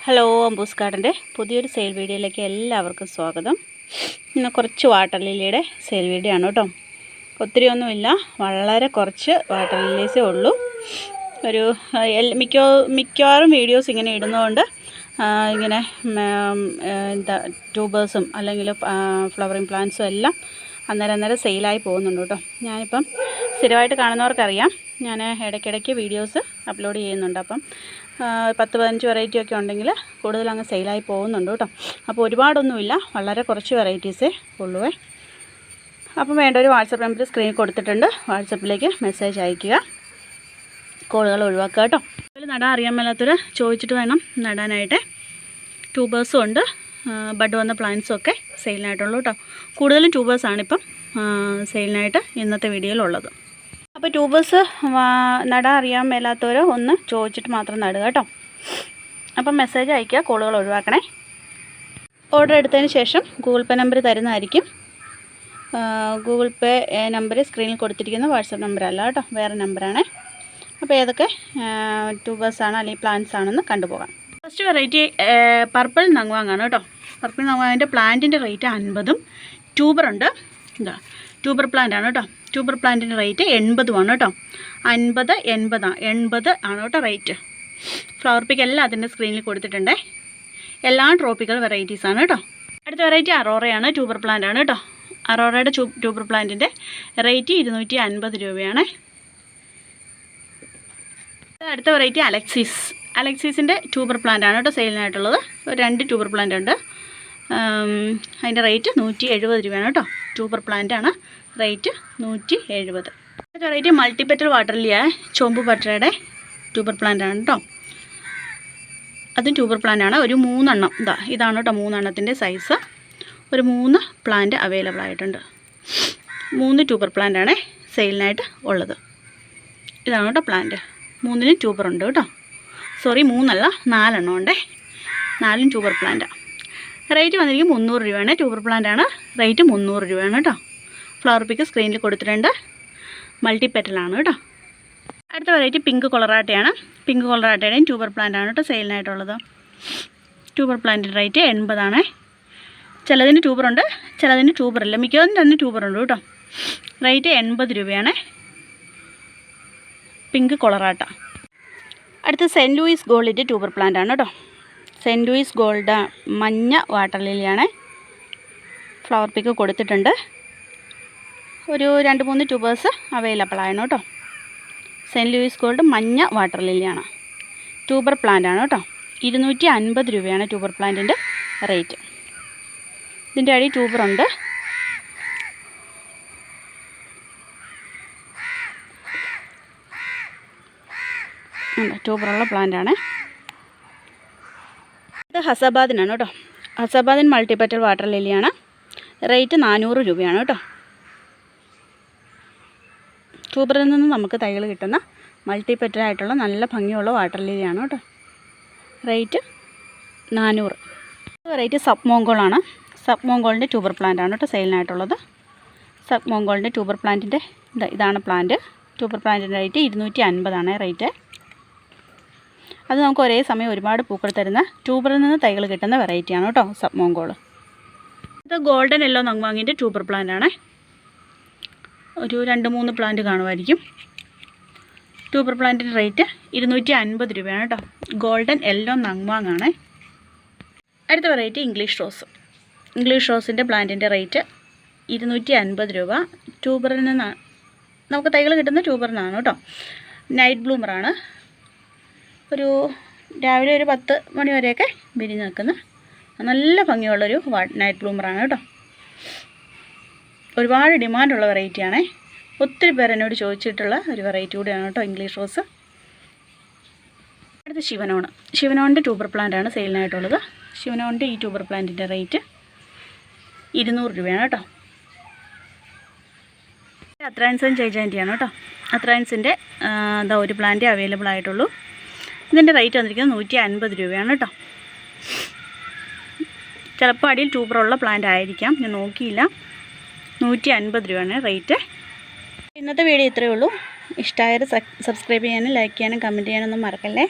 Hello, അമ്പൂസ് ഗാർഡൻ്റെ പുതിയൊരു sale വീഡിയോയിലേക്ക് എല്ലാവർക്കും സ്വാഗതം. ഇന്ന് കുറച്ച് വാട്ടർ ലില്ലിയുടെ സെയിൽ വീഡിയോ ആണ് കേട്ടോ. ഒത്തിരിയൊന്നുമില്ല, വളരെ കുറച്ച് വാട്ടർ ലില്ലീസേ ഉള്ളൂ. ഒരു മിക്കവാറും വീഡിയോസ് ഇങ്ങനെ ഇടുന്നതുകൊണ്ട് ഇങ്ങനെ എന്താ ട്യൂബേഴ്സും അല്ലെങ്കിൽ ഫ്ലവറിങ് പ്ലാന്റ്സും എല്ലാം അന്നേരം സെയിലായി പോകുന്നുണ്ട് കേട്ടോ. ഞാനിപ്പം സ്ഥിരമായിട്ട് കാണുന്നവർക്കറിയാം, ഞാൻ ഇടയ്ക്കിടയ്ക്ക് വീഡിയോസ് അപ്ലോഡ് ചെയ്യുന്നുണ്ട്. അപ്പം 10-15 വെറൈറ്റി ഒക്കെ ഉണ്ടെങ്കിൽ കൂടുതലങ്ങ് സെയിലായി പോകുന്നുണ്ട് കേട്ടോ. അപ്പോൾ ഒരുപാടൊന്നുമില്ല, വളരെ കുറച്ച് വെറൈറ്റീസേ ഉള്ളൂ. അപ്പം വേണ്ട ഒരു വാട്സപ്പ് നമ്പർ സ്ക്രീനിൽ കൊടുത്തിട്ടുണ്ട്. വാട്സപ്പിലേക്ക് മെസ്സേജ് അയയ്ക്കുക, കോളുകൾ ഒഴിവാക്കുക കേട്ടോ. അതിൽ നടാൻ അറിയാൻ മേലാത്തവർ ചോദിച്ചിട്ട് വേണം നടാനായിട്ട്. ട്യൂബേഴ്സും ഉണ്ട്, ബഡ് വന്ന പ്ലാന്റ്സും ഒക്കെ സെയിലിനായിട്ടുള്ളൂ കേട്ടോ. കൂടുതലും ട്യൂബേഴ്സാണിപ്പം സെയിലിനായിട്ട് ഇന്നത്തെ വീഡിയോയിലുള്ളത്. അപ്പോൾ ട്യൂബേഴ്സ് നടാൻ അറിയാൻ മേലാത്തവർ ഒന്ന് ചോദിച്ചിട്ട് മാത്രം നടുക കേട്ടോ. അപ്പം മെസ്സേജ് അയയ്ക്കുക, കോളുകൾ ഒഴിവാക്കണേ. ഓർഡർ എടുത്തതിന് ശേഷം ഗൂഗിൾ പേ നമ്പർ തരുന്നതായിരിക്കും. ഗൂഗിൾ പേ നമ്പർ സ്ക്രീനിൽ കൊടുത്തിരിക്കുന്ന വാട്സപ്പ് നമ്പറല്ല കേട്ടോ, വേറെ നമ്പറാണേ. അപ്പോൾ ഏതൊക്കെ ട്യൂബേഴ്സാണ് അല്ലെങ്കിൽ പ്ലാന്റ്സ് ആണെന്ന് കണ്ടുപോകാം. ഫസ്റ്റ് വെറൈറ്റി പർപ്പിൾ നങ്വാങ്ങാണ് കേട്ടോ. പർപ്പിൾ നങ്വാങ്ങിൻ്റെ പ്ലാന്റിൻ്റെ റേറ്റ് 50. ട്യൂബറുണ്ട്, എന്താ ട്യൂബർ പ്ലാന്റ് ആണ് കേട്ടോ. ട്യൂബർ പ്ലാന്റിൻ്റെ റേറ്റ് 80 ആണ് കേട്ടോ. 80 ആണ് കേട്ടോ റേറ്റ്. ഫ്ലവർ പിക്ക് എല്ലാം അതിൻ്റെ സ്ക്രീനിൽ കൊടുത്തിട്ടുണ്ട്. എല്ലാം ട്രോപ്പിക്കൽ വെറൈറ്റീസാണ് കേട്ടോ. അടുത്ത വെറൈറ്റി അറോറയാണ്, ട്യൂബർ പ്ലാന്റ് ആണ് കേട്ടോ. അറോറയുടെ ട്യൂബർ പ്ലാന്റിൻ്റെ റേറ്റ് 250 രൂപയാണ്. അടുത്ത വെറൈറ്റി അലക്സീസിൻ്റെ ട്യൂബർ പ്ലാന്റ് ആണ് കേട്ടോ സെയിലിനായിട്ടുള്ളത്. 2 ട്യൂബർ പ്ലാന്റ് ഉണ്ട്. അതിൻ്റെ റേറ്റ് 170 രൂപയാണ് കേട്ടോ. ട്യൂബർ പ്ലാന്റ് ആണ്, റേറ്റ് 170. അടുത്ത വെറൈറ്റി മൾട്ടിപെറ്റൽ വാട്ടർ ലില്ലിയ, ചോമ്പ് പട്ടയുടെ ട്യൂബർ പ്ലാന്റ് ആണ് കേട്ടോ. അതും ട്യൂബർ പ്ലാന്റ് ആണ്. ഒരു 3 എണ്ണം ഇതാണ് കേട്ടോ, 3 എണ്ണത്തിൻ്റെ സൈസ്. ഒരു 3 പ്ലാന്റ് അവൈലബിൾ ആയിട്ടുണ്ട്. 3 ട്യൂബർ പ്ലാന്റ് ആണ് സെയിലിനായിട്ട് ഉള്ളത്. ഇതാണ് കേട്ടോ പ്ലാന്റ്. 3നും ട്യൂബർ ഉണ്ട് കേട്ടോ. സോറി, 3 അല്ല, 4 എണ്ണം ഉണ്ടേ. 4 ട്യൂബർ പ്ലാന്റാണ്. റേറ്റ് വന്നിരിക്കും 300 രൂപയാണ്. ട്യൂബർ പ്ലാന്റ് ആണ്, റേറ്റ് 300 രൂപയാണ് കേട്ടോ. ഫ്ലവർ പിക്ക് സ്ക്രീനിൽ കൊടുത്തിട്ടുണ്ട്. മൾട്ടിപെറ്റലാണ് കേട്ടോ. അടുത്ത വെറൈറ്റി പിങ്ക് കൊളറാട്ടയാണ്. പിങ്ക് കൊളറാട്ടയുടെയും ട്യൂബർ പ്ലാന്റ് ആണ് കേട്ടോ സെയിലിനായിട്ടുള്ളത്. ട്യൂബർ പ്ലാന്റിൻ്റെ റേറ്റ് 80 ആണ്. ചിലതിന് ട്യൂബറുണ്ട്, ചിലതിന് ട്യൂബറില്ല. മിക്കവാറും തന്നെ ട്യൂബറുണ്ട് കേട്ടോ. റേറ്റ് 80 രൂപയാണ്. പിങ്ക് കൊളറാട്ട. അടുത്ത സെൻറ്റ് ലൂയിസ് ഗോൾഡിൻ്റെ ട്യൂബർ പ്ലാന്റ് ആണ് കേട്ടോ. സെൻറ്റ് ലൂയിസ് ഗോൾഡ് മഞ്ഞ വാട്ടർ ലില്ലിയാണ്. ഫ്ലവർ പിക്ക് കൊടുത്തിട്ടുണ്ട്. ഒരു 2-3 ട്യൂബേഴ്സ് അവൈലബിൾ ആണ് കേട്ടോ. സെൻറ്റ് ലൂയിസ് ഗോൾഡ് മഞ്ഞ വാട്ടർ ലില്ലിയാണ്. ട്യൂബർ പ്ലാന്റ് ആണ് കേട്ടോ. 250 രൂപയാണ് ട്യൂബർ പ്ലാന്റിൻ്റെ റേറ്റ്. ഇതിൻ്റെ അടി ട്യൂബറുണ്ട്. ട്യൂബറുള്ള പ്ലാന്റാണ്. ഇത് ഹസാബാദിനാണ് കേട്ടോ. ഹസാബാദിൻ മൾട്ടിപെറ്റൽ വാട്ടർ ലില്ലിയാണ്. റേറ്റ് 400 രൂപയാണ് കേട്ടോ. ട്യൂബറിൽ നിന്ന് നമുക്ക് തൈകൾ കിട്ടുന്ന മൾട്ടിപെറ്റലായിട്ടുള്ള നല്ല ഭംഗിയുള്ള വാട്ടർ ലില്ലിയാണ് കേട്ടോ. റേറ്റ് 400. വെറൈറ്റി സബ് മോങ്കോളാണ്. സബ് മോങ്കോളിൻ്റെ ട്യൂബർ പ്ലാന്റ് ആണ് കേട്ടോ സെയിലിനായിട്ടുള്ളത്. സബ് മോങ്കോളിൻ്റെ ട്യൂബർ പ്ലാന്റിൻ്റെ ഇതാണ് പ്ലാന്റ്. ട്യൂബർ പ്ലാന്റിൻ്റെ റേറ്റ് 250 ആണ് റേറ്റ്. അത് നമുക്ക് ഒരേ സമയം ഒരുപാട് പൂക്കൾ തരുന്ന ട്യൂബറിൽ നിന്ന് തൈകൾ കിട്ടുന്ന വെറൈറ്റിയാണ് കേട്ടോ സബ് മോങ്കോൾ. ഇത് ഗോൾഡൻ യെല്ലോ നങ്വാങ്ങിൻ്റെ ട്യൂബർ പ്ലാന്റ് ആണ്. ഒരു 2-3 പ്ലാന്റ് കാണുമായിരിക്കും. ട്യൂബർ പ്ലാന്റിൻ്റെ റേറ്റ് 250 രൂപയാണ് കേട്ടോ. ഗോൾഡൻ യെല്ലോ നങ്വാങ്ങാണ്. അടുത്ത വെറൈറ്റി ഇംഗ്ലീഷ് റോസ്. ഇംഗ്ലീഷ് റോസിൻ്റെ പ്ലാന്റിൻ്റെ റേറ്റ് 250 രൂപ. ട്യൂബറിൽ നിന്നാണ് നമുക്ക് തൈകൾ കിട്ടുന്ന ട്യൂബറിൽ നിന്നാണ് കേട്ടോ. നൈറ്റ് ബ്ലൂമറാണ്. ഒരു രാവിലെ ഒരു 10 മണി വരെയൊക്കെ വിരിഞ്ഞ് നിൽക്കുന്ന നല്ല ഭംഗിയുള്ളൊരു നൈറ്റ് ബ്ലൂമറാണ് കേട്ടോ. ഒരുപാട് ഡിമാൻഡുള്ള വെറൈറ്റിയാണേ. ഒത്തിരി പേർ എന്നോട് ചോദിച്ചിട്ടുള്ള ഒരു വെറൈറ്റി കൂടിയാണ് കേട്ടോ ഇംഗ്ലീഷ് റോസ്. അടുത്ത ശിവനോണിൻ്റെ ട്യൂബർ പ്ലാന്റ് ആണ് സെയിലിനായിട്ടുള്ളത്. ശിവനോണിൻ്റെ ഈ ട്യൂബർ പ്ലാന്റിൻ്റെ റേറ്റ് 200 രൂപയാണ് കേട്ടോ. അത്രാൻസൻ ജൈജാൻറ്റിയാണ് കേട്ടോ. അത്രാൻസിൻ്റെ ഒരു പ്ലാന്റ് അവൈലബിൾ ആയിട്ടുള്ളൂ. ഇതിൻ്റെ റേറ്റ് വന്നിരിക്കുന്നത് 150 രൂപയാണ് കേട്ടോ. ചിലപ്പോൾ അടിയിൽ ട്യൂബറുള്ള പ്ലാന്റ് ആയിരിക്കാം, ഞാൻ നോക്കിയില്ല. 150 രൂപയാണ് റേറ്റ്. ഇന്നത്തെ വീഡിയോ ഇത്രയേ ഉള്ളൂ. ഇഷ്ടമായത് സബ്സ്ക്രൈബ് ചെയ്യാനും ലൈക്ക് ചെയ്യാനും കമൻറ്റ് ചെയ്യാനൊന്നും മറക്കല്ലേ.